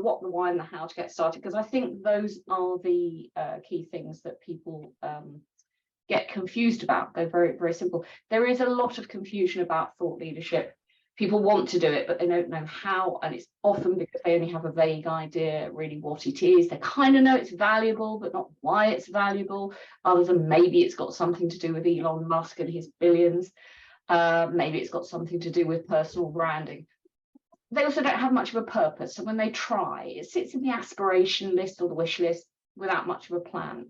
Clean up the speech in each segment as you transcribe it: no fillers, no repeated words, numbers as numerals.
what, the why, and the how to get started, because I think those are the key things that people get confused about. They're very, very simple. There is a lot of confusion about thought leadership. People want to do it, but they don't know how, and it's often because they only have a vague idea really what it is. They kind of know it's valuable, but not why it's valuable, other than maybe it's got something to do with Elon Musk and his billions. Maybe it's got something to do with personal branding. They also don't have much of a purpose, so when they try, it sits in the aspiration list or the wish list without much of a plan.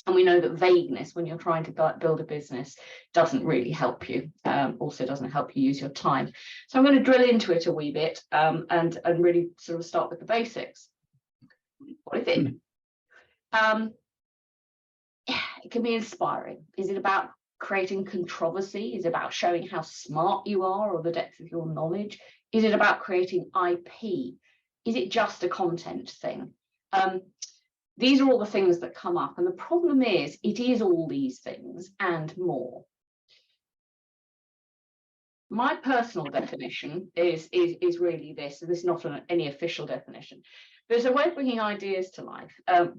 And we know that vagueness when you're trying to build a business doesn't really help you, also doesn't help you use your time. So I'm going to drill into it a wee bit and really sort of start with the basics. What is it? It can be inspiring. Is it about creating controversy? Is it about showing how smart you are or the depth of your knowledge? Is it about creating IP? Is it just a content thing? These are all the things that come up, and the problem is it is all these things and more. My personal definition is really this, and this is not any official definition. There's a way of bringing ideas to life,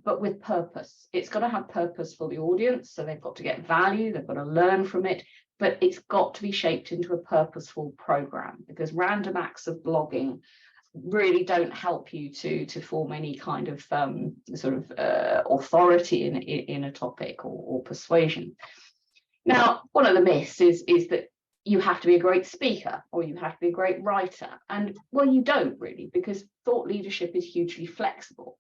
but with purpose. It's got to have purpose for the audience, so they've got to get value, they've got to learn from it, but it's got to be shaped into a purposeful program, because random acts of blogging really don't help you to form any kind of authority in a topic or persuasion. Now, one of the myths is that you have to be a great speaker or you have to be a great writer, and well, you don't really, because thought leadership is hugely flexible.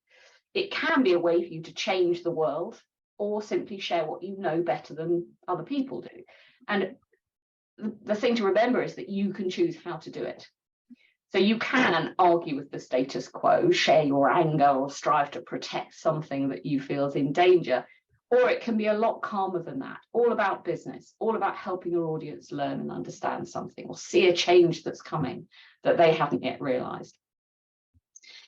It can be a way for you to change the world or simply share what you know better than other people do. And the thing to remember is that you can choose how to do it. So you can argue with the status quo, share your anger, or strive to protect something that you feel is in danger, or it can be a lot calmer than that, all about business, all about helping your audience learn and understand something, or see a change that's coming that they haven't yet realized.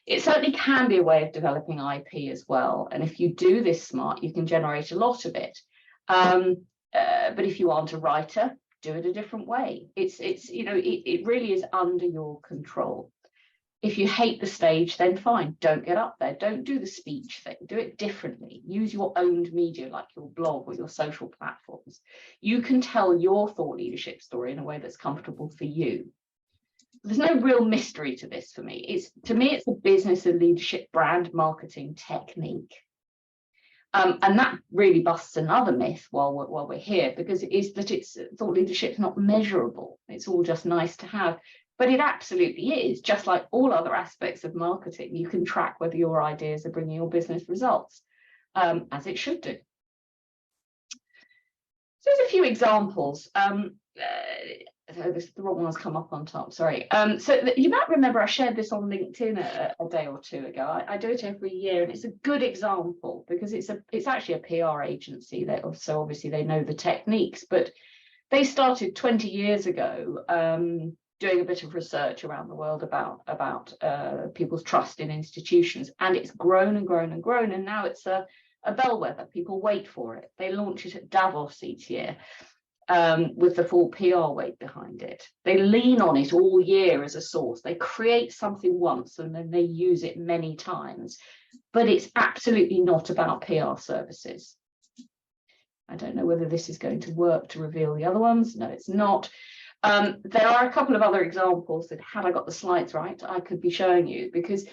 It certainly can be a way of developing IP as well, and if you do this smart, you can generate a lot of it. But if you aren't a writer, do it a different way. It really is under your control. If you hate the stage, then fine, don't get up there, don't do the speech thing, do it differently. Use your owned media like your blog or your social platforms. You can tell your thought leadership story in a way that's comfortable for you. There's no real mystery to this for me. To me, it's a business and leadership brand marketing technique. And that really busts another myth while we're here, because it is that thought leadership is not measurable. It's all just nice to have, but it absolutely is. Just like all other aspects of marketing, you can track whether your ideas are bringing your business results, as it should do. So there's a few examples. The wrong one's come up on top, sorry. You might remember I shared this on LinkedIn a day or two ago. I do it every year, and it's a good example because it's actually a PR agency, so obviously they know the techniques, but they started 20 years ago doing a bit of research around the world about people's trust in institutions, and it's grown and grown and grown, and now it's a bellwether. People wait for it. They launch it at Davos each year. With the full PR weight behind it. They lean on it all year as a source. They create something once and then they use it many times, but it's absolutely not about PR services. I don't know whether this is going to work to reveal the other ones. No, it's not. There are a couple of other examples that, had I got the slides right, I could be showing you, because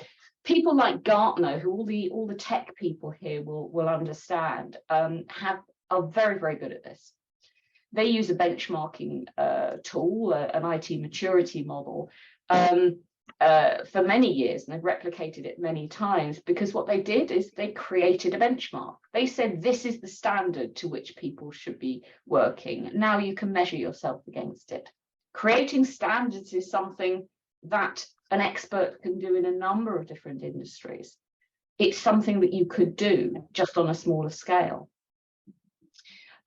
people like Gartner, who all the tech people here will understand, are very, very good at this. They use a benchmarking tool, an IT maturity model, for many years, and they've replicated it many times, because what they did is they created a benchmark. They said, this is the standard to which people should be working. Now you can measure yourself against it. Creating standards is something that an expert can do in a number of different industries. It's something that you could do just on a smaller scale.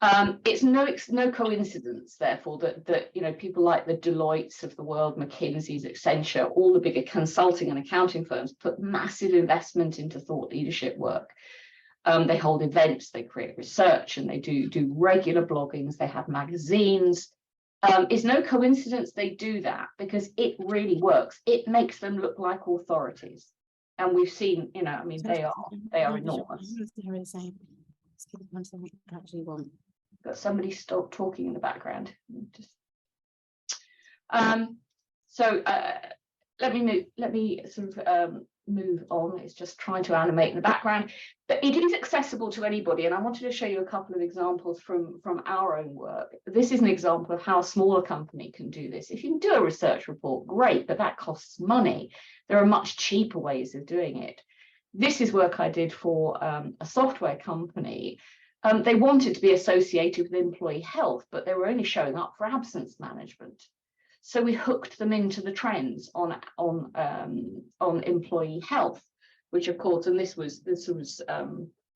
It's no coincidence, therefore, that people like the Deloittes of the world, McKinsey's, Accenture, all the bigger consulting and accounting firms put massive investment into thought leadership work. They hold events, they create research, and they do regular bloggings. They have magazines. It's no coincidence they do that, because it really works. It makes them look like authorities. And we've seen, you know, I mean, they are enormous. Got somebody stop talking in the background. Just so let me sort of move on. It's just trying to animate in the background, but it is accessible to anybody. And I wanted to show you a couple of examples from our own work. This is an example of how a smaller company can do this. If you can do a research report, great, but that costs money. There are much cheaper ways of doing it. This is work I did for a software company. They wanted to be associated with employee health, but they were only showing up for absence management. So we hooked them into the trends on employee health, which of course, and this was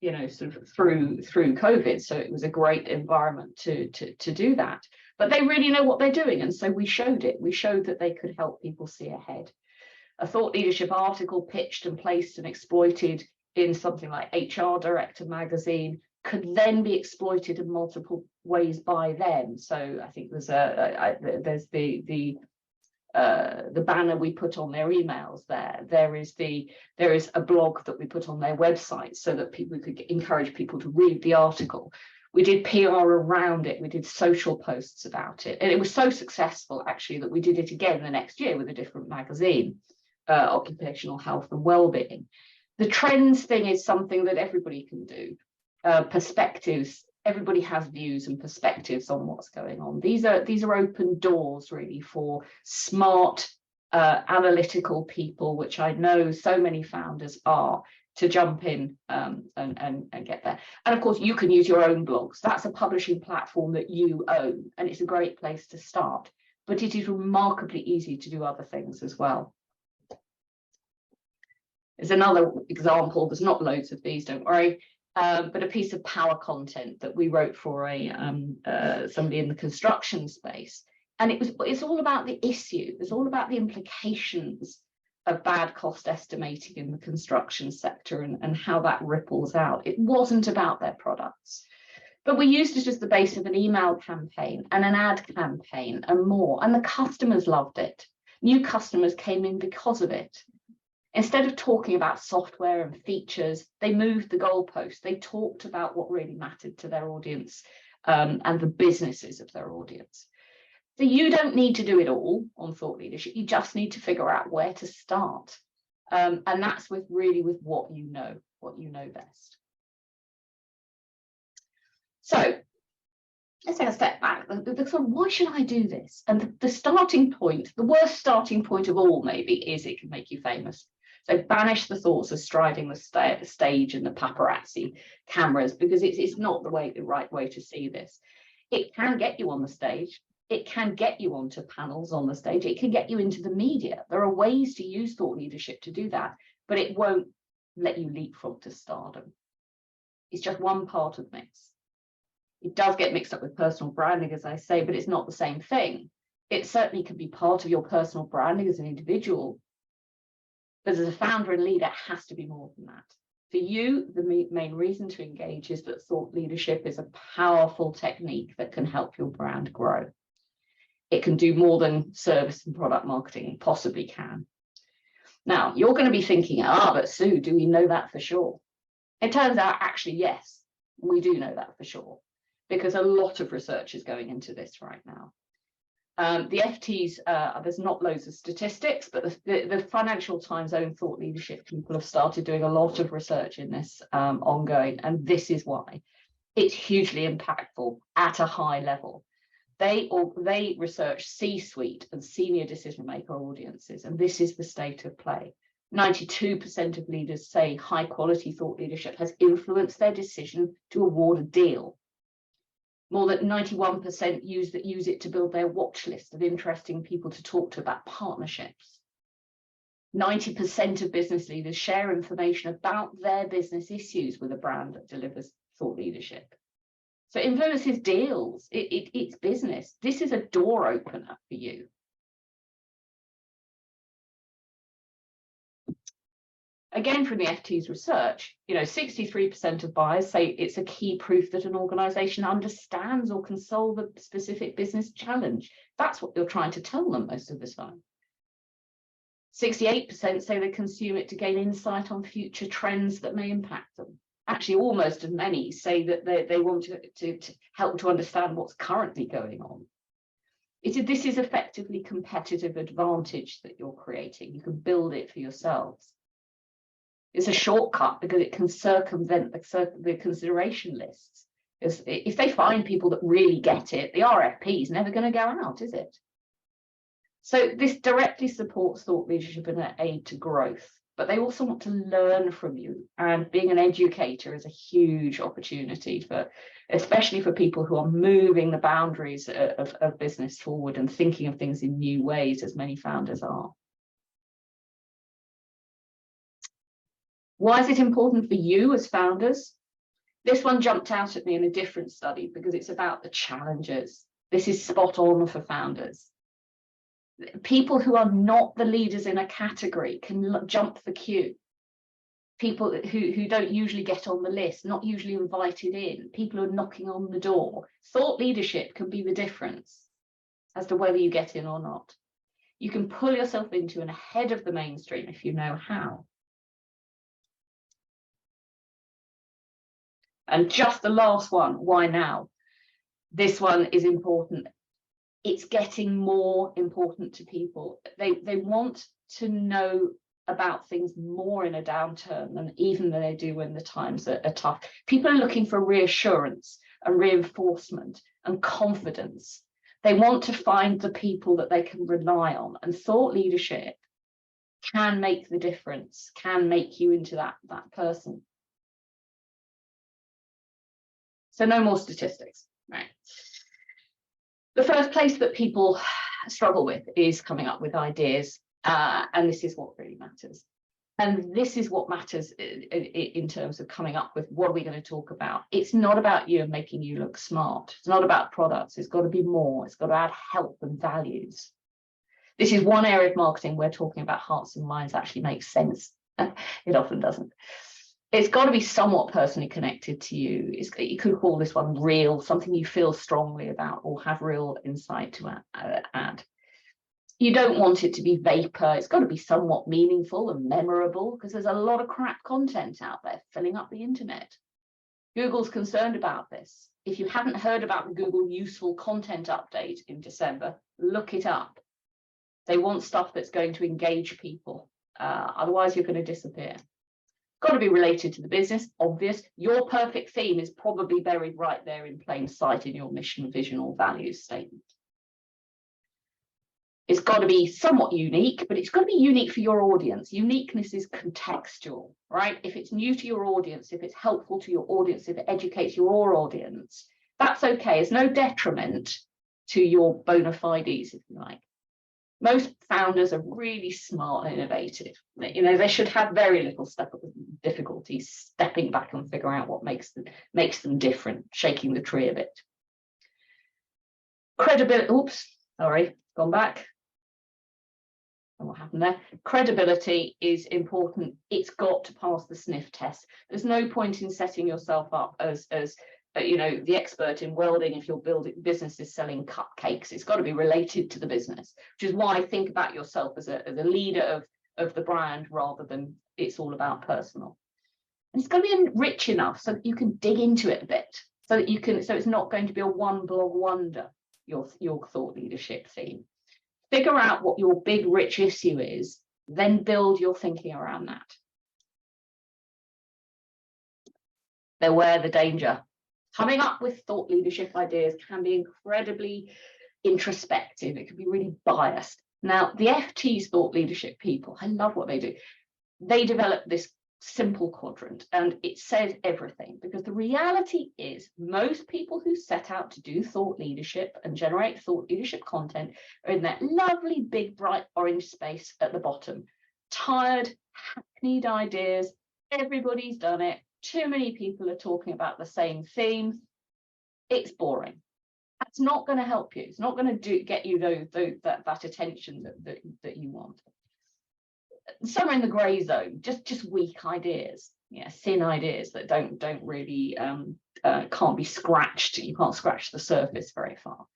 you know, sort of through COVID, so it was a great environment to do that. But they really know what they're doing, and so we showed it. We showed that they could help people see ahead. A thought leadership article pitched and placed and exploited in something like HR Director magazine could then be exploited in multiple ways by them. So I think there's the banner we put on their emails there. There is a blog that we put on their website so that people could encourage people to read the article. We did PR around it. We did social posts about it. And it was so successful, actually, that we did it again the next year with a different magazine, Occupational Health and Wellbeing. The trends thing is something that everybody can do. Perspectives, everybody has views and perspectives on what's going on. These are open doors really for smart analytical people, which I know so many founders are, to jump in and get there. And of course you can use your own blogs. That's a publishing platform that you own, and it's a great place to start, but it is remarkably easy to do other things as well. There's another example. There's not loads of these, don't worry. But a piece of power content that we wrote for somebody in the construction space, and it's all about the issue. It's all about the implications of bad cost estimating in the construction sector and how that ripples out. It wasn't about their products, but we used it as the base of an email campaign and an ad campaign and more, and the customers loved it. New customers came in because of it. Instead of talking about software and features, they moved the goalpost. They talked about what really mattered to their audience and the businesses of their audience. So you don't need to do it all on thought leadership. You just need to figure out where to start. And that's with what you know best. So let's take a step back. Why should I do this? And the starting point, the worst starting point of all maybe, is it can make you famous. So banish the thoughts of striding the stage and the paparazzi cameras, because it's not the right way to see this. It can get you on the stage. It can get you onto panels on the stage. It can get you into the media. There are ways to use thought leadership to do that, but it won't let you leapfrog to stardom. It's just one part of the mix. It does get mixed up with personal branding, as I say, but it's not the same thing. It certainly can be part of your personal branding as an individual, but as a founder and leader, it has to be more than that. For you, the main reason to engage is that thought leadership is a powerful technique that can help your brand grow. It can do more than service and product marketing possibly can. Now, you're going to be thinking, but Sue, do we know that for sure? It turns out, actually, yes, we do know that for sure, because a lot of research is going into this right now. The FT's, there's not loads of statistics, but the Financial Times' own thought leadership people have started doing a lot of research in this ongoing, and this is why. It's hugely impactful at a high level. They research C-suite and senior decision maker audiences, and this is the state of play. 92% of leaders say high quality thought leadership has influenced their decision to award a deal. More than 91% use it to build their watch list of interesting people to talk to about partnerships. 90% of business leaders share information about their business issues with a brand that delivers thought leadership. So influences deals, it's business. This is a door opener for you. Again, from the FT's research, 63% of buyers say it's a key proof that an organization understands or can solve a specific business challenge. That's what you're trying to tell them most of the time. 68% say they consume it to gain insight on future trends that may impact them. Actually, almost as many say that they want to help to understand what's currently going on. This is effectively competitive advantage that you're creating. You can build it for yourselves. It's a shortcut because it can circumvent the consideration lists. If they find people that really get it, the RFP is never going to go out, is it? So this directly supports thought leadership and an aid to growth, but they also want to learn from you. And being an educator is a huge opportunity especially for people who are moving the boundaries of business forward and thinking of things in new ways, as many founders are. Why is it important for you as founders? This one jumped out at me in a different study because it's about the challenges. This is spot on for founders. People who are not the leaders in a category can jump the queue. People who don't usually get on the list, not usually invited in, people who are knocking on the door. Thought leadership can be the difference as to whether you get in or not. You can pull yourself into and ahead of the mainstream if you know how. And just the last one, why now? This one is important. It's getting more important to people. They want to know about things more in a downturn than even they do when the times are tough. People are looking for reassurance and reinforcement and confidence. They want to find the people that they can rely on, and thought leadership can make the difference, can make you into that person. So no more statistics, right? The first place that people struggle with is coming up with ideas, and this is what really matters. And this is what matters in terms of coming up with what are we going to talk about. It's not about you and making you look smart. It's not about products. It's got to be more. It's got to add help and values. This is one area of marketing where talking about hearts and minds actually makes sense. It often doesn't. It's got to be somewhat personally connected to you. You could call this one real, something you feel strongly about or have real insight to add. You don't want it to be vapor. It's got to be somewhat meaningful and memorable because there's a lot of crap content out there filling up the internet. Google's concerned about this. If you haven't heard about the Google Useful Content Update in December, look it up. They want stuff that's going to engage people. Otherwise, you're going to disappear. Got to be related to the business, obvious. Your perfect theme is probably buried right there in plain sight in your mission, vision, or values statement. It's got to be somewhat unique, but it's got to be unique for your audience. Uniqueness is contextual, right? If it's new to your audience, if it's helpful to your audience, if it educates your audience, that's okay. It's no detriment to your bona fides, if you like. Most founders are really smart and innovative. You know, they should have very little difficulty stepping back and figuring out what makes them different, shaking the tree a bit. Credibility, oops, sorry, gone back. And what happened there? Credibility is important. It's got to pass the sniff test. There's no point in setting yourself up as you know, the expert in welding if your business is selling cupcakes. It's got to be related to the business, which is why I think about yourself as a leader of the brand rather than it's all about personal. And it's got to be rich enough so that you can dig into it a bit, so it's not going to be a one blog wonder, your thought leadership theme. Figure out what your big rich issue is, then build your thinking around that. Beware the danger. Coming up with thought leadership ideas can be incredibly introspective. It can be really biased. Now, the FT's thought leadership people, I love what they do. They develop this simple quadrant, and it says everything, because the reality is most people who set out to do thought leadership and generate thought leadership content are in that lovely big bright orange space at the bottom. Tired, hackneyed ideas. Everybody's done it. Too many people are talking about the same themes. It's boring. That's not going to help you. It's not going to get you that attention that you want. Somewhere in the grey zone, just weak ideas, thin ideas that don't really can't be scratched. You can't scratch the surface very far.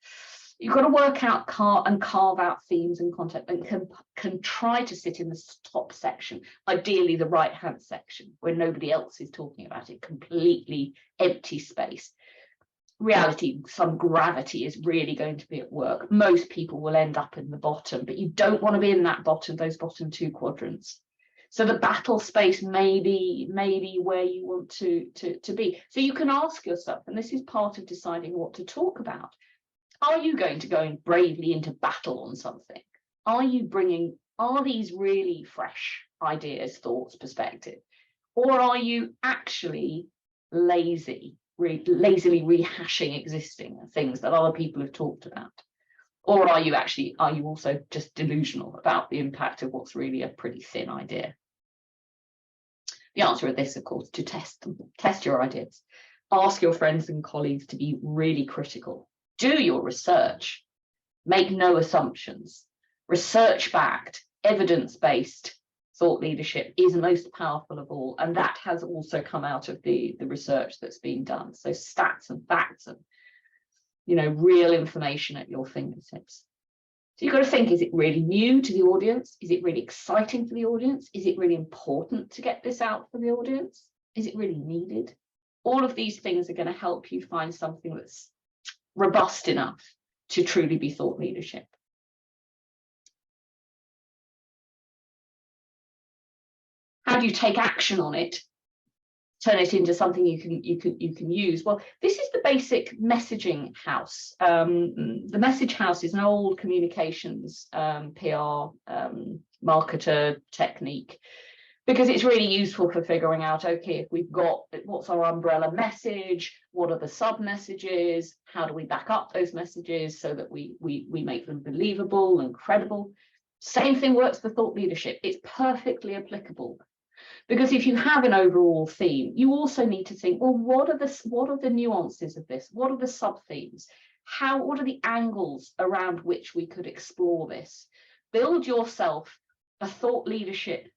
You've got to work out and carve out themes and content, and can try to sit in the top section, ideally the right hand section where nobody else is talking about it, completely empty space. Reality, some gravity is really going to be at work. Most people will end up in the bottom, but you don't want to be in those bottom two quadrants. So the battle space may be where you want to be. So you can ask yourself, and this is part of deciding what to talk about, are you going to go bravely into battle on something? Are these really fresh ideas, thoughts, perspective? Or are you actually lazily rehashing existing things that other people have talked about? Or are you also just delusional about the impact of what's really a pretty thin idea? The answer to this, of course, to test your ideas. Ask your friends and colleagues to be really critical. Do your research. Make no assumptions. Research-backed, evidence-based thought leadership is the most powerful of all, and that has also come out of the research that's been done. So stats and facts and real information at your fingertips. So you've got to think, is it really new to the audience? Is it really exciting for the audience? Is it really important to get this out for the audience? Is it really needed? All of these things are going to help you find something that's robust enough to truly be thought leadership. How do you take action on it? Turn it into something you can use? Well, this is the basic messaging house. The message house is an old communications PR marketer technique, because it's really useful for figuring out, okay, if we've got, what's our umbrella message, what are the sub messages, how do we back up those messages so that we make them believable and credible. Same thing works for thought leadership. It's perfectly applicable. Because if you have an overall theme, you also need to think, well, what are the nuances of this? What are the sub-themes? What are the angles around which we could explore this? Build yourself a thought leadership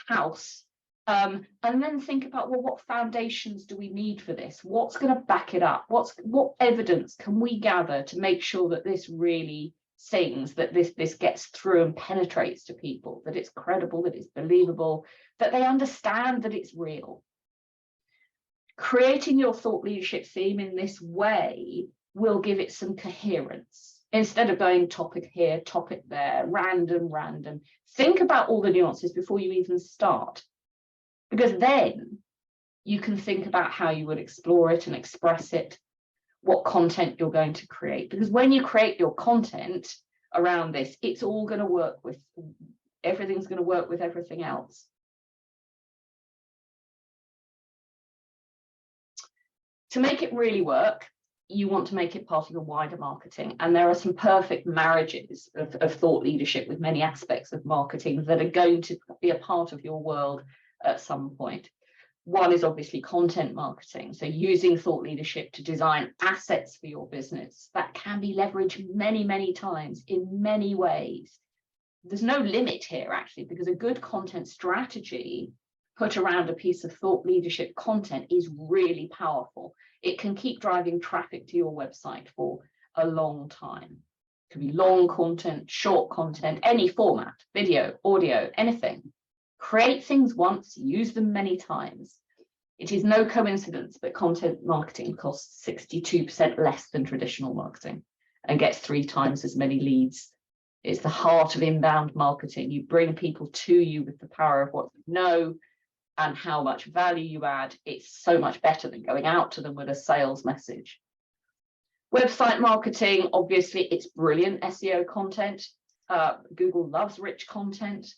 house, and then think about, well, what foundations do we need for this? What's going to back it up? What evidence can we gather to make sure that this really sings, that this gets through and penetrates to people, that it's credible, that it's believable, that they understand that it's real. Creating your thought leadership theme in this way will give it some coherence. Instead of going topic here, topic there, random, think about all the nuances before you even start, because then you can think about how you would explore it and express it, what content you're going to create. Because when you create your content around this, it's all going to work with, everything's going to work with everything else. To make it really work, you want to make it part of your wider marketing. And there are some perfect marriages of thought leadership with many aspects of marketing that are going to be a part of your world at some point. One is obviously content marketing. So using thought leadership to design assets for your business that can be leveraged many, many times in many ways. There's no limit here, actually, because a good content strategy put around a piece of thought leadership content is really powerful. It can keep driving traffic to your website for a long time. It can be long content, short content, any format, video, audio, anything. Create things once, use them many times. It is no coincidence that content marketing costs 62% less than traditional marketing and gets 3 times as many leads. It's the heart of inbound marketing. You bring people to you with the power of what you know and how much value you add. It's so much better than going out to them with a sales message. Website marketing, obviously, it's brilliant SEO content. Google loves rich content.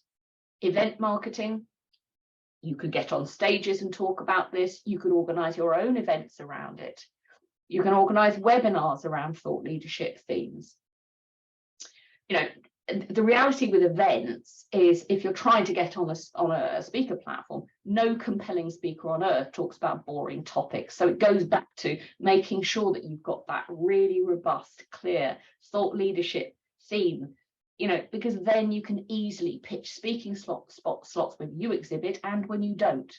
Event marketing, you could get on stages and talk about this. You could organize your own events around it. You can organize webinars around thought leadership themes. The reality with events is, if you're trying to get on a speaker platform, no compelling speaker on earth talks about boring topics. So it goes back to making sure that you've got that really robust, clear thought leadership theme, because then you can easily pitch speaking slots when you exhibit and when you don't.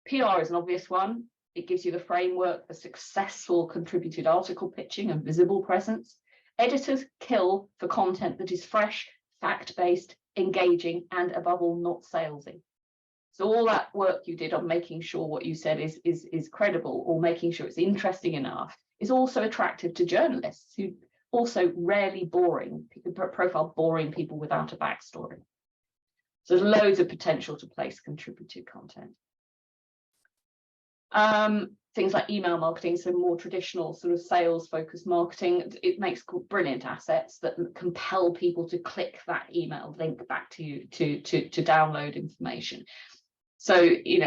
PR is an obvious one. It gives you the framework for successful contributed article pitching and visible presence. Editors kill for content that is fresh, fact-based, engaging, and above all, not salesy. So all that work you did on making sure what you said is credible, or making sure it's interesting enough, is also attractive to journalists who also rarely profile boring people without a backstory. So there's loads of potential to place contributed content. Things like email marketing, so more traditional sort of sales focused marketing, it makes brilliant assets that compel people to click that email link back to you to download information. So you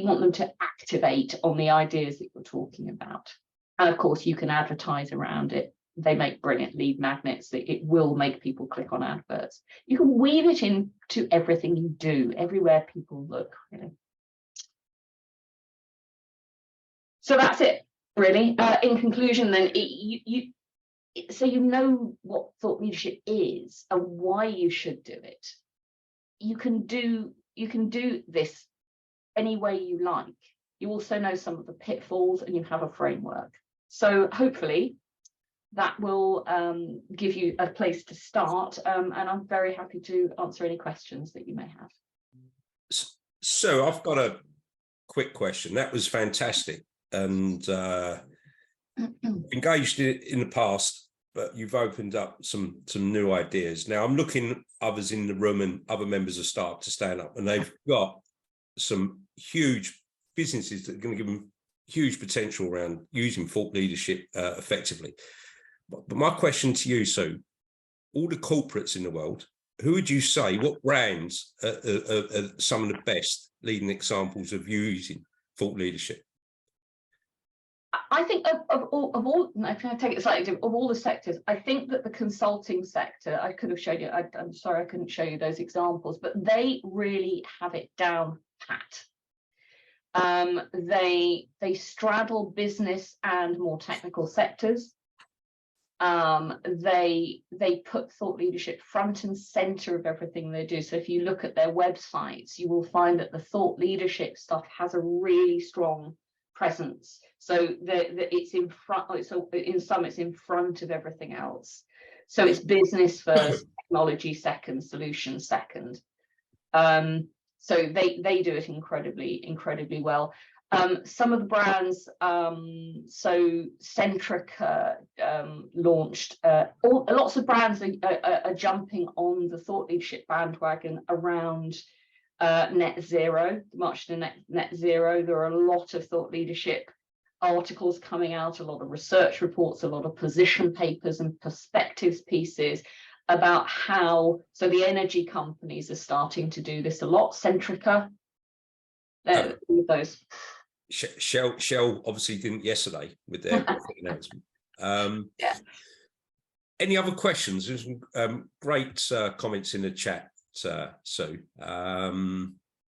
want them to activate on the ideas that you're talking about, and of course you can advertise around it. They make brilliant lead magnets that it will make people click on adverts. You can weave it into everything you do, everywhere people look, really. So that's it, really. In conclusion, then, so you know what thought leadership is and why you should do it. You can do this any way you like. You also know some of the pitfalls, and you have a framework. So hopefully that will give you a place to start. And I'm very happy to answer any questions that you may have. So I've got a quick question. That was fantastic. And engaged in the past, but you've opened up some new ideas. Now I'm looking others in the room and other members of staff to stand up, and they've got some huge businesses that are going to give them huge potential around using thought leadership effectively. But my question to you, Sue, all the corporates in the world, who would you say, what brands are some of the best leading examples of using thought leadership? I think of all, if I take it slightly different, of all the sectors, I think that the consulting sector, I could have showed you, I'm sorry I couldn't show you those examples, but they really have it down pat. They straddle business and more technical sectors. They put thought leadership front and center of everything they do. So if you look at their websites, you will find that the thought leadership stuff has a really strong presence. So it's in front. So in some, it's in front of everything else. So it's business first, technology second, solution second. So they do it incredibly well. Some of the brands, so Centrica launched, lots of brands are jumping on the thought leadership bandwagon around net zero, the march to net zero. There are a lot of thought leadership articles coming out, a lot of research reports, a lot of position papers and perspectives pieces about how, so the energy companies are starting to do this a lot. Centrica, all of those. Shell obviously didn't yesterday with their announcement. Yeah. Any other questions? There's some great comments in the chat, Sue.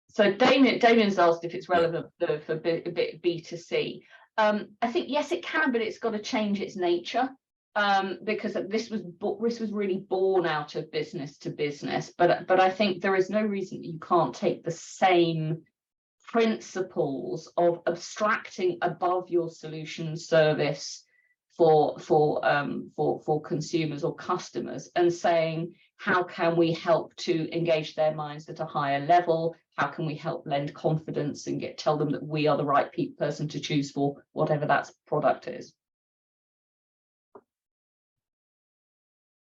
So Damien's asked if it's relevant for B2C. I think yes, it can, but it's got to change its nature, because this was really born out of business to business. But I think there is no reason that you can't take the same principles of abstracting above your solution service for consumers or customers and saying, how can we help to engage their minds at a higher level? How can we help lend confidence and tell them that we are the right person to choose for whatever that product is?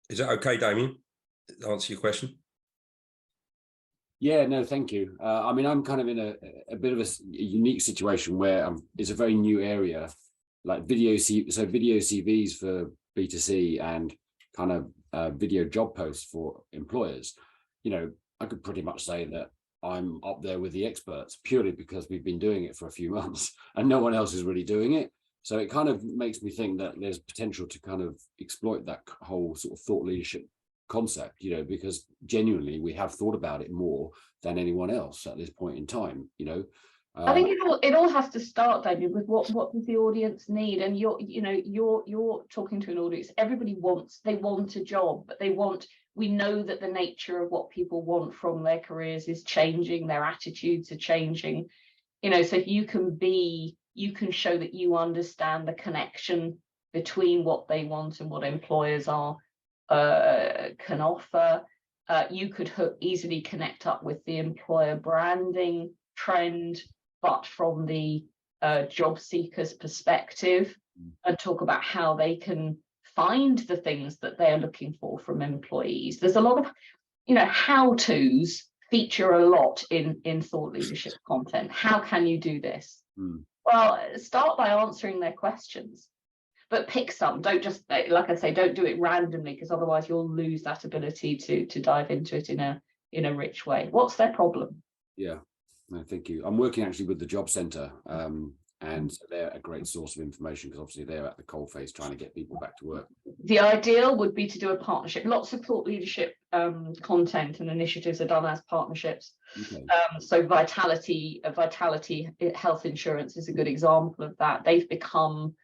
Is that okay, Damien? Answer your question? Yeah, no, thank you. I mean, I'm kind of in a bit of a unique situation where it's a very new area, like video CVs for B2C and kind of video job posts for employers. You know, I could pretty much say that I'm up there with the experts purely because we've been doing it for a few months and no one else is really doing it. So it kind of makes me think that there's potential to kind of exploit that whole sort of thought leadership concept, you know, because genuinely we have thought about it more than anyone else at this point in time, you know. I think it all has to start, David, with what does the audience need? And you're talking to an audience. Everybody want a job, but we know that the nature of what people want from their careers is changing, their attitudes are changing. You know, so if you can show that you understand the connection between what they want and what employers can offer. You could easily connect up with the employer branding trend, but from the job seekers perspective, and talk about how they can find the things that they're looking for from employees. There's a lot of, you know, how-tos feature a lot in thought leadership content. How can you do this? Well, start by answering their questions, but pick some. Don't just, like I say, don't do it randomly, because otherwise you'll lose that ability to dive into it in a rich way. What's their problem? Yeah, no, thank you. I'm working actually with the job centre, and they're a great source of information, because obviously they're at the coalface trying to get people back to work. The ideal would be to do a partnership. Lots of thought leadership content and initiatives are done as partnerships. Okay. So Vitality Health Insurance is a good example of that. They've become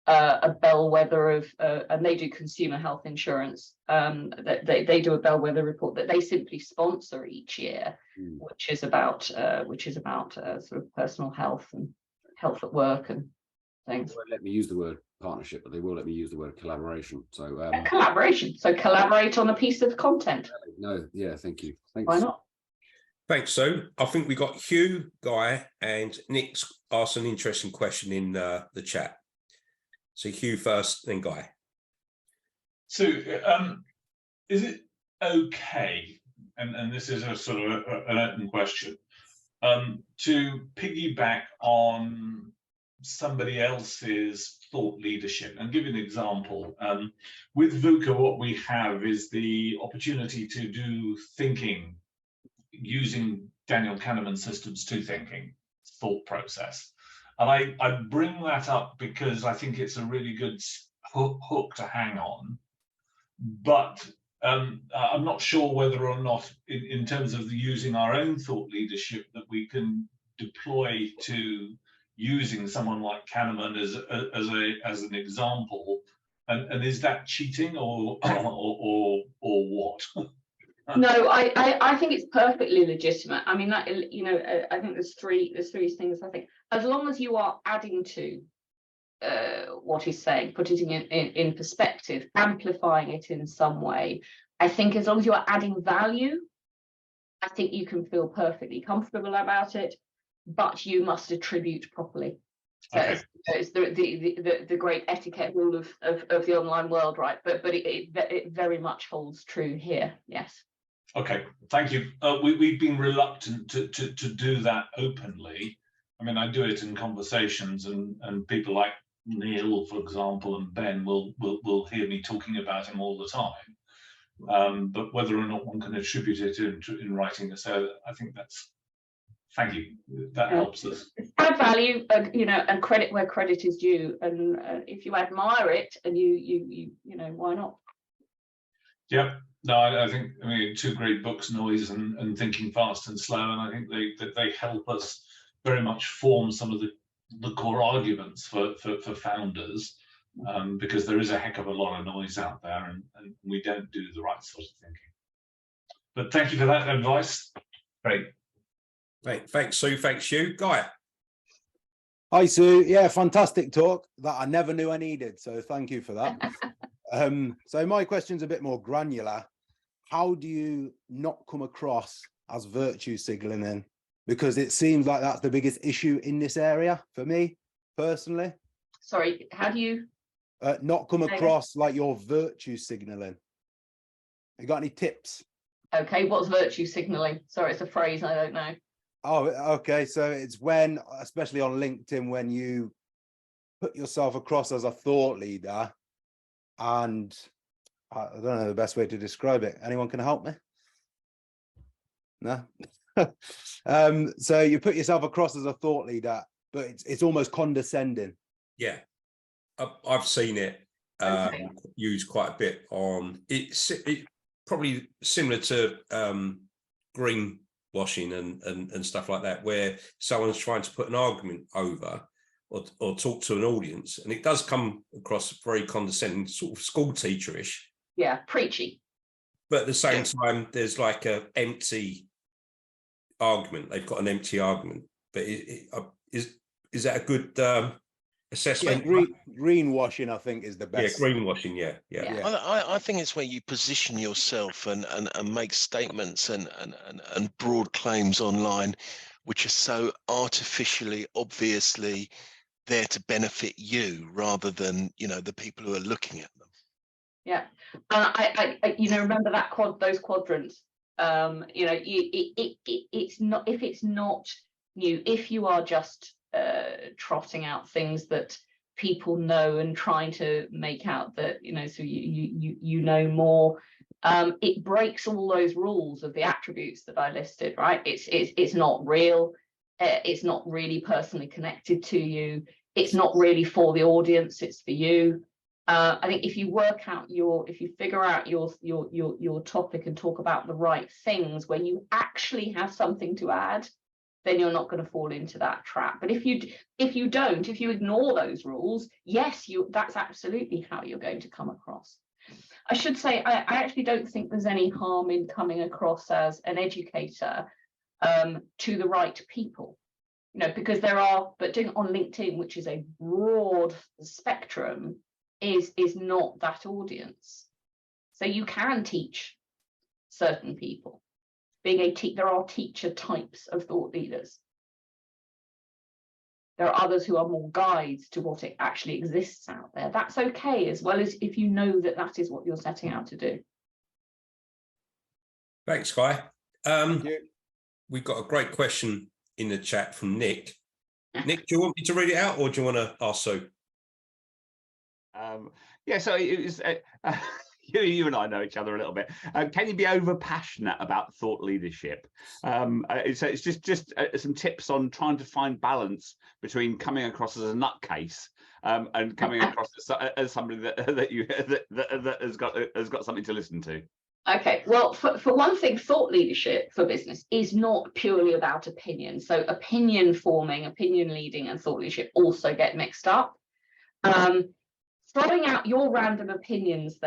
a bellwether of, and they do consumer health insurance. They do a bellwether report that they simply sponsor each year, which is about sort of personal health and health at work and things. They won't let me use the word partnership, but they will let me use the word collaboration. So collaboration. So collaborate on a piece of content. No, yeah, thank you. Thanks. Why not? Thanks, Sue. I think we got Hugh, Guy, and Nick's asked an interesting question in the chat. So Hugh first, then Guy. So is it okay, and this is a sort of an open question, to piggyback on somebody else's thought leadership? And give you an example. With VUCA, what we have is the opportunity to do thinking using Daniel Kahneman's systems to thinking thought process. And I bring that up because I think it's a really good hook to hang on. But I'm not sure whether or not, in terms of using our own thought leadership, that we can deploy to using someone like Kahneman as an example. And is that cheating or what? No, I think it's perfectly legitimate. I mean, that, you know, I think there's three things. I think as long as you are adding to what he's saying, putting it in perspective, amplifying it in some way, I think as long as you are adding value, I think you can feel perfectly comfortable about it, but you must attribute properly. Okay. It's the great etiquette rule of the online world, right? But it very much holds true here. Yes. Okay, thank you. We've been reluctant to do that openly. I mean, I do it in conversations, and people like Neil, for example, and Ben will hear me talking about him all the time. But whether or not one can attribute it in writing, so I think that's. Thank you. That helps us. Add value, you know, and credit where credit is due. And if you admire it, and you know, why not? Yeah. No, I think, I mean, two great books, Noise and Thinking Fast and Slow, and I think they help us very much form some of the core arguments for founders, because there is a heck of a lot of noise out there, and we don't do the right sort of thinking. But thank you for that advice. Great. Right, thanks, Sue. Thanks, you, Guy. Hi, Sue. Yeah, fantastic talk that I never knew I needed. So thank you for that. So my question's a bit more granular. How do you not come across as virtue signaling? Because it seems like that's the biggest issue in this area for me personally. Sorry, how do you not come across like you're virtue signaling? You got any tips? Okay, what's virtue signaling? Sorry, it's a phrase I don't know. Oh, okay. So it's when, especially on LinkedIn, when you put yourself across as a thought leader, and I don't know the best way to describe it. Anyone can help me? No. So you put yourself across as a thought leader, but it's almost condescending. Yeah, I've seen it used quite a bit on. It's probably similar to greenwashing and stuff like that, where someone's trying to put an argument over or talk to an audience, and it does come across very condescending, sort of school teacherish. Yeah, preachy. But at the same time, there's like a empty argument. They've got an empty argument. But is that a good assessment? Yeah, greenwashing, I think, is the best. Yeah, greenwashing. Yeah. I think it's where you position yourself and make statements and broad claims online, which are so artificially, obviously there to benefit you rather than, you know, the people who are looking at them. Yeah, I remember that those quadrants. It's not, if it's not new, if you are just trotting out things that people know and trying to make out that, so you know more, it breaks all those rules of the attributes that I listed, right? It's not real, it's not really personally connected to you, it's not really for the audience, it's for you. I think if you figure out your topic and talk about the right things where you actually have something to add, then you're not going to fall into that trap. But if you ignore those rules, yes, that's absolutely how you're going to come across. I should say, I actually don't think there's any harm in coming across as an educator to the right people, because but doing it on LinkedIn, which is a broad spectrum, is not that audience. So you can teach certain people. There are teacher types of thought leaders. There are others who are more guides to what it actually exists out there. That's okay, as well as if you know that that is what you're setting out to do. Thanks, Guy. We've got a great question in the chat from Nick. Nick, do you want me to read it out, or do you want to ask Sue? Yeah, so it was you and I know each other a little bit. Can you be over passionate about thought leadership? So it's just some tips on trying to find balance between coming across as a nutcase and coming across as somebody that has got something to listen to. Okay, well, for one thing, thought leadership for business is not purely about opinion. So opinion forming, opinion leading, and thought leadership also get mixed up. Throwing out your random opinions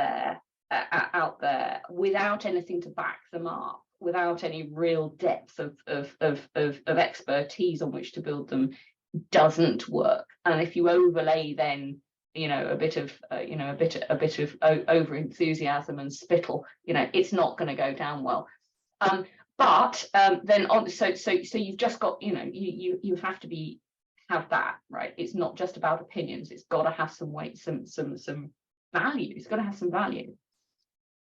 out there without anything to back them up, without any real depth of expertise on which to build them, doesn't work. And if you overlay then a bit of over enthusiasm and spittle, it's not going to go down well. So you've just got, you have to have that, right? It's not just about opinions, it's got to have some weight, some value. It's got to have some value.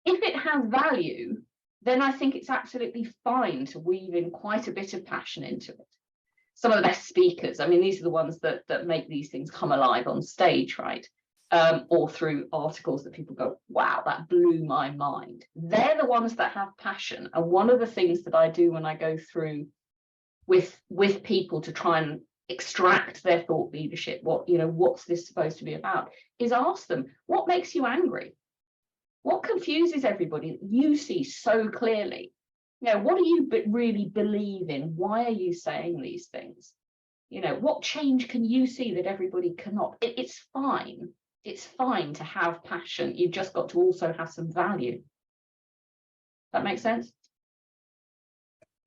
If it has value, then I think it's absolutely fine to weave in quite a bit of passion into it. Some of the best speakers, I mean, these are the ones that make these things come alive on stage, right? Or through articles that people go, wow, that blew my mind. They're the ones that have passion. And one of the things that I do when I go through with people to try and extract their thought leadership, what's this supposed to be about, is ask them, what makes you angry? What confuses everybody that you see so clearly? What do you really believe in? Why are you saying these things? What change can you see that everybody cannot? It's fine. It's fine to have passion. You've just got to also have some value. That makes sense?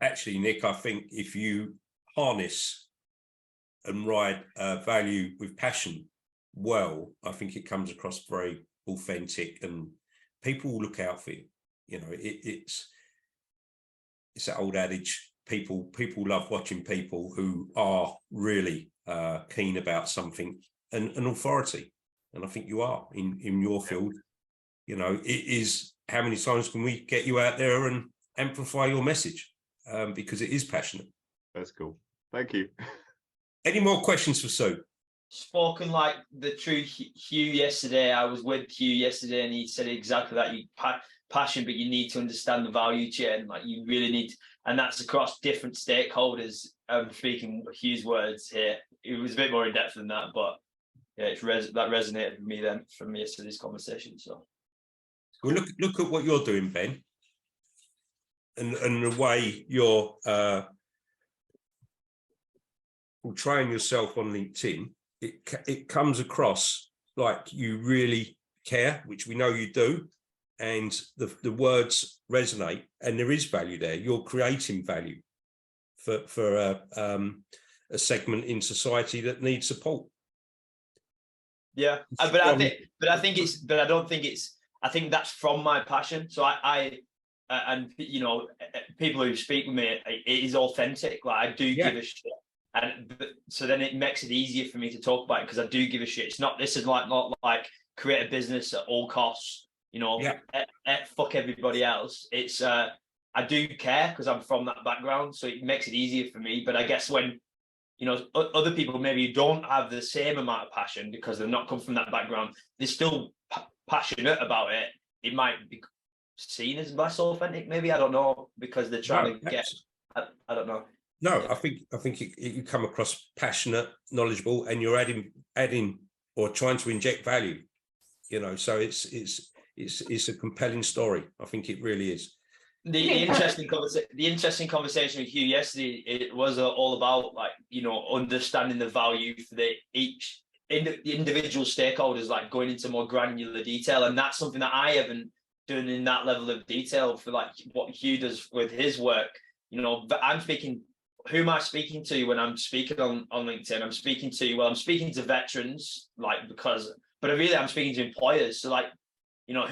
Actually, Nick, I think if you harness and ride value with passion well, I think it comes across very authentic, and people will look out for you. It's that old adage, people love watching people who are really keen about something, and an authority. And I think you are in your field. It is, how many times can we get you out there and amplify your message, because it is passionate. That's cool. Thank you. Any more questions for Sue? Spoken like the true Hugh yesterday. I was with Hugh yesterday, and he said exactly that. You passion, but you need to understand the value chain. Like, you really need, and that's across different stakeholders. Speaking Hugh's words here, it was a bit more in depth than that, but yeah, that resonated with me then from yesterday's conversation. So, well, look at what you're doing, Ben, and the way you're portraying yourself on LinkedIn. It comes across like you really care, which we know you do, and the words resonate, and there is value there. You're creating value for a segment in society that needs support. Yeah, but I think that's from my passion. So and you know, people who speak with me, it is authentic. Like I do give a shit, and so then it makes it easier for me to talk about it because I do give a shit. It's not, this is not like create a business at all costs, you know, fuck everybody else. It's I do care because I'm from that background, so it makes it easier for me. But I guess when, you know, other people maybe don't have the same amount of passion because they've not come from that background, they're still passionate about it. It might be seen as less authentic, maybe, I don't know, because they're trying to get, I don't know. No, I think you come across passionate, knowledgeable, and you're adding or trying to inject value, you know, so it's a compelling story. I think it really is. The interesting conversation with Hugh yesterday, it was all about, like, you know, understanding the value for the individual stakeholders, like going into more granular detail, and that's something that I haven't done in that level of detail for like what Hugh does with his work. You know, but I'm speaking, who am I speaking to when I'm speaking on LinkedIn? I'm speaking to veterans, like, but really I'm speaking to employers. So like, you know,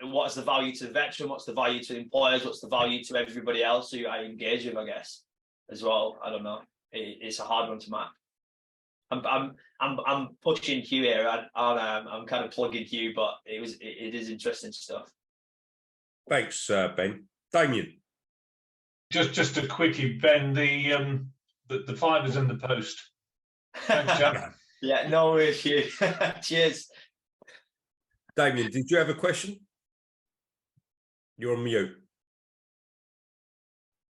what's the value to the veteran? What's the value to employers? What's the value to everybody else who I engage with, I guess, as well? I don't know. It's a hard one to map. I'm pushing Hugh here. I'm kind of plugging Hugh, but it is interesting stuff. Thanks, Ben. Damien. Just a quickie, Ben. The fiver's in the post. Thanks, chap. Yeah, no issue. Cheers. Damien, did you have a question? You're on mute.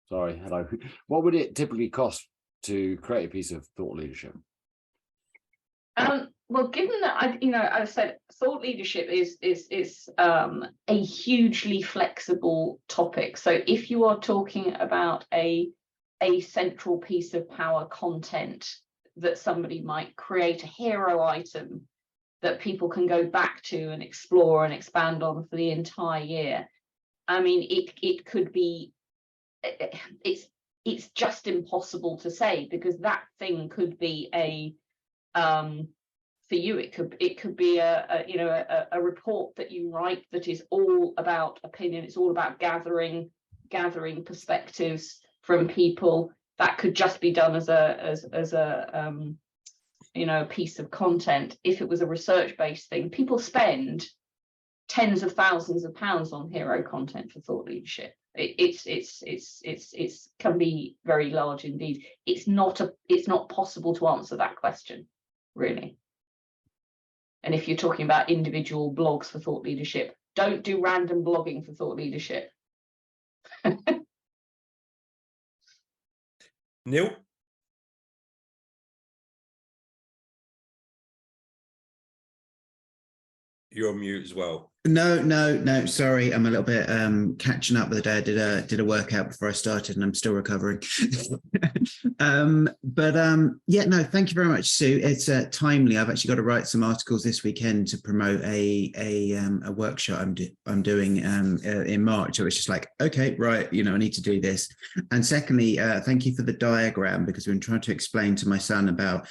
Sorry, hello. What would it typically cost to create a piece of thought leadership? Well, given that I've said thought leadership is a hugely flexible topic. So if you are talking about a central piece of power content that somebody might create, a hero item that people can go back to and explore and expand on for the entire year, I mean, it could be, it's just impossible to say, because that thing could be for you, it could be a report that you write that is all about opinion. It's all about gathering perspectives from people. That could just be done as a piece of content. If it was a research-based thing, people spend tens of thousands of pounds on hero content for thought leadership. It's can be very large indeed. It's not possible to answer that question, really. And if you're talking about individual blogs for thought leadership, don't do random blogging for thought leadership. Neil? You're on mute as well. No, sorry, I'm a little bit catching up with the day. I did a workout before I started and I'm still recovering. Yeah, no, thank you very much, Sue. It's timely. I've actually got to write some articles this weekend to promote a workshop I'm doing in March. So it's just like, okay, right, I need to do this. And secondly, thank you for the diagram, because we've been trying to explain to my son about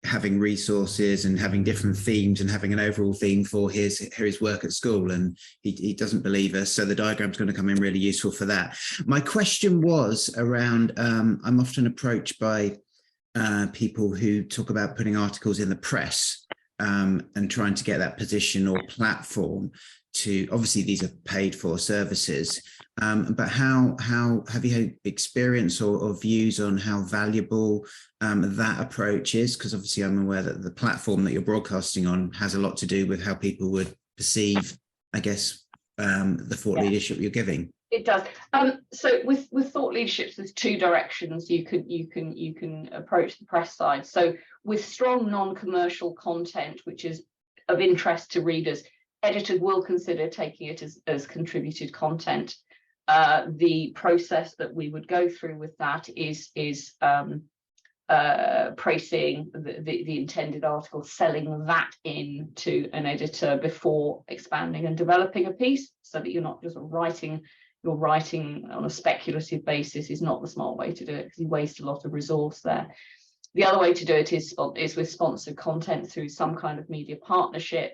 having resources and having different themes and having an overall theme for his work at school, and he doesn't believe us, so the diagram's going to come in really useful for that. My question was around I'm often approached by people who talk about putting articles in the press and trying to get that position or platform to, obviously these are paid for services, but how have you had experience or views on how valuable that approach is? Because obviously I'm aware that the platform that you're broadcasting on has a lot to do with how people would perceive, I guess, the thought leadership you're giving. It does. So with thought leadership, there's two directions you can approach the press side. So with strong non-commercial content, which is of interest to readers, editors will consider taking it as contributed content. The process that we would go through with that is pricing the intended article, selling that in to an editor before expanding and developing a piece, so that you're not just writing. You're writing on a speculative basis is not the smart way to do it, because you waste a lot of resource there. The other way to do it is with sponsored content through some kind of media partnership.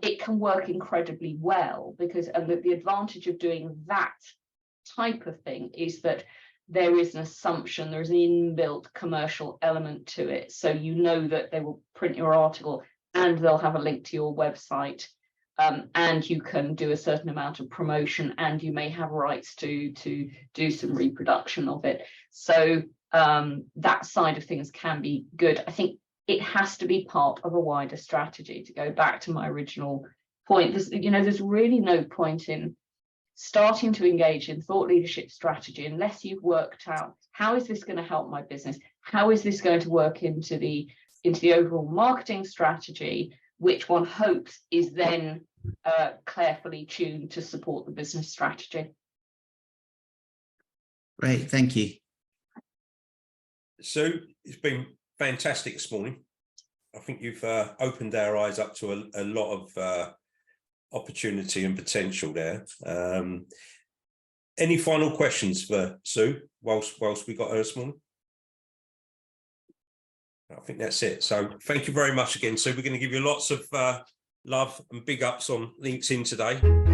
It can work incredibly well because the advantage of doing that type of thing is that there is an assumption, there's an inbuilt commercial element to it. So you know that they will print your article and they'll have a link to your website, and you can do a certain amount of promotion, and you may have rights to do some reproduction of it. So that side of things can be good. I think it has to be part of a wider strategy. To go back to my original point, there's really no point in starting to engage in thought leadership strategy unless you've worked out, how is this going to help my business? How is this going to work into the overall marketing strategy, which one hopes is then carefully tuned to support the business strategy. Great, thank you. So it's been fantastic this morning. I think you've opened our eyes up to a lot of opportunity and potential there. Any final questions for Sue whilst we got her this morning? I think that's it. So thank you very much again, Sue. We're going to give you lots of love and big ups on LinkedIn today.